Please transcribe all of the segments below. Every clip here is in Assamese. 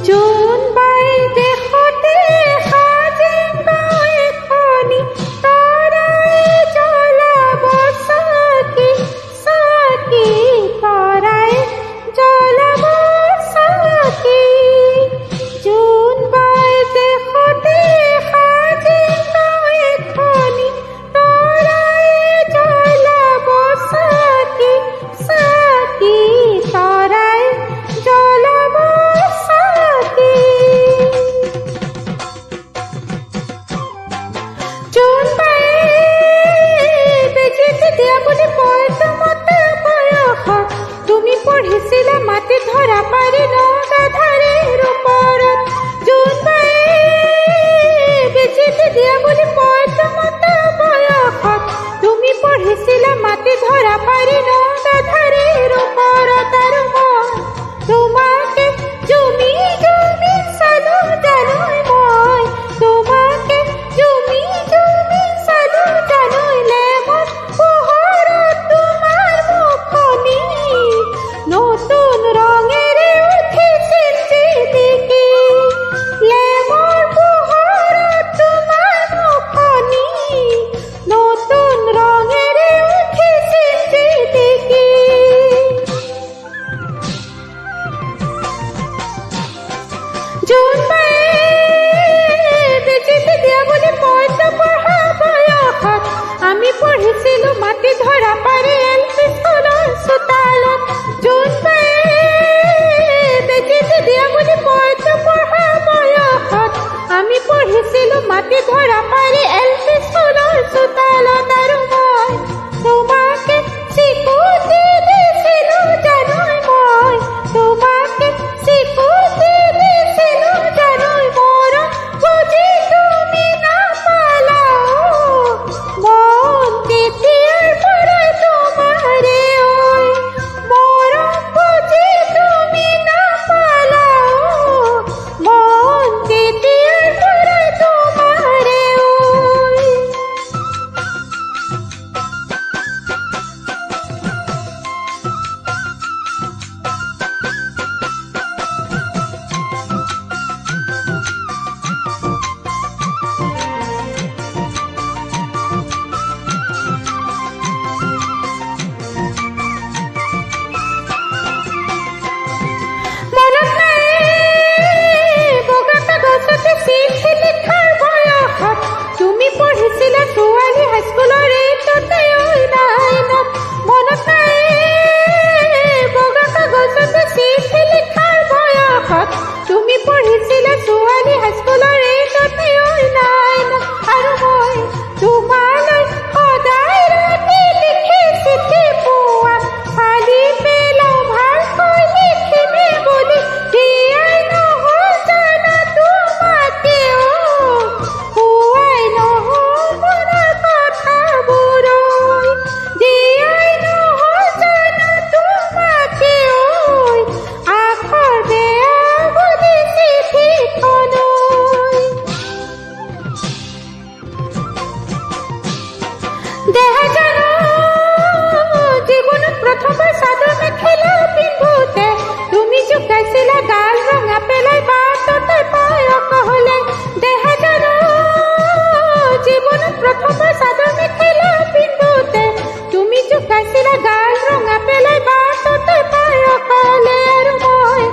জোন বাই দেশতে সাজিম গাঁও এখনি তৰাই জ্বলাব চাকি চাকি তৰাই জ্বলাব চাকি জোন বাই দেশতে সাজিম গাঁও এখনি তৰাই জ্বলাব চাকি চাকি তৰাই জ্বলাব চাকি জোন বাই বেজীটো দিয়া বুলি পইচা মতে বয়সত তুমি পঢ়িছিলা মাটি ধৰা পাৰি নগাধাৰীৰ ওপৰত জোন বাই বেজীটো দিয়া বুলি পইচা মতে বয়সত তুমি পঢ়িছিলা মাটি ধৰা পাৰি নগাধাৰীৰ ওপৰত আৰু মই তোমাকে জুমি জুমি চালো জানোই মই তোমাকে জুমি জুমি চালো জানোই লেমন পোহৰত তোমাৰ মুখনি নতুন ৰঙেৰে উঠিছিল জিলিকি লেমৰ পোহৰত তোমাৰ মুখনি নতুন ৰঙেৰে উঠিছিল জিলিকি জোন বাই বেজীটো দিয়া বুলি পইচা পঢ়া বয়সত আমি পঢ়িছিলো মাটি ধৰা পাৰি এল.পি. স্কুলৰ চোতালত জোন বাই বেজীটো দিয়া বুলি পইচা পঢ়া বয়সত আমি পঢ়িছিলো মাটি ধৰা পাৰি এল.পি. স্কুলৰ চোতালত আৰু মই তোমাকে চিকুটি দিছিলো জানোই মই তোমাকে চিকুটি দিছিলো জানোই মৰম বুজি তুমি নাপালা মন তেতিয়াৰ পৰাই তোমাৰে ঐ মৰম বুজি তুমি নাপালা মন তেতিয়াৰ পৰাই তোমাৰে ঐ মনত নাই বগা কাগজতে চিঠি লিখাৰ বয়সত তুমি পঢ়িছিলা ছোৱালী হাইস্কুলৰ এইটতে ঐ নাইনত মনত নাই বগা কাগজতে চিঠি লিখাৰ বয়সত তুমি পঢ়িছিলা ছোৱালী হাইস্কুলৰ এইটতে ঐ নাইনত আৰু মই তোমালৈ সদায় ৰাতি লিখি চিঠি পোৱা খালি পেলাও ভালকৈ লিখিমে বুলি দিয়াই নহ'ল জানা তোমাকে কোৱাই নহ'ল মনৰ কথাবোৰ দিয়াই নহ'ল জানা তোমাকে আখৰ বেয়া বুলি চিঠিখন দেহা জানো জীৱনত প্ৰথমবাৰ চাদৰ মেখেলা পিন্ধোতে তুমি জোকাইছিলা গাল ৰঙা পেলাই বাটতে পায়স হ'লে দেহা জানো জীৱনত প্ৰথমবাৰ চাদৰ মেখেলা পিন্ধোতে তুমি জোকাইছিলা গাল ৰঙা পেলাই বাটতে পায়স হ'লে আৰু মই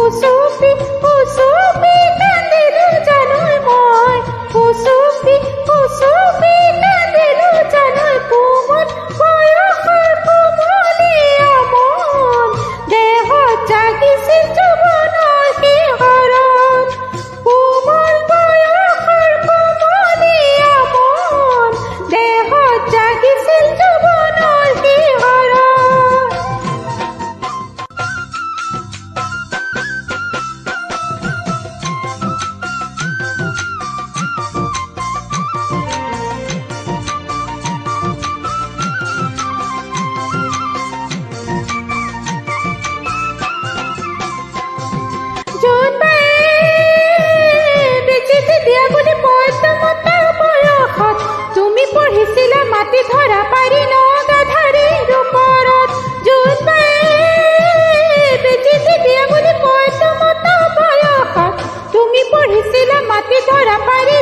উচুপি উচুপি কান্দিলো জানোই মই উচুপি উচুপি কান্দিলো জানোই কোমল বয়সৰ কোমলীয়া মন দেহত জাগিছিল যৌৱনৰ ধৰা পাৰি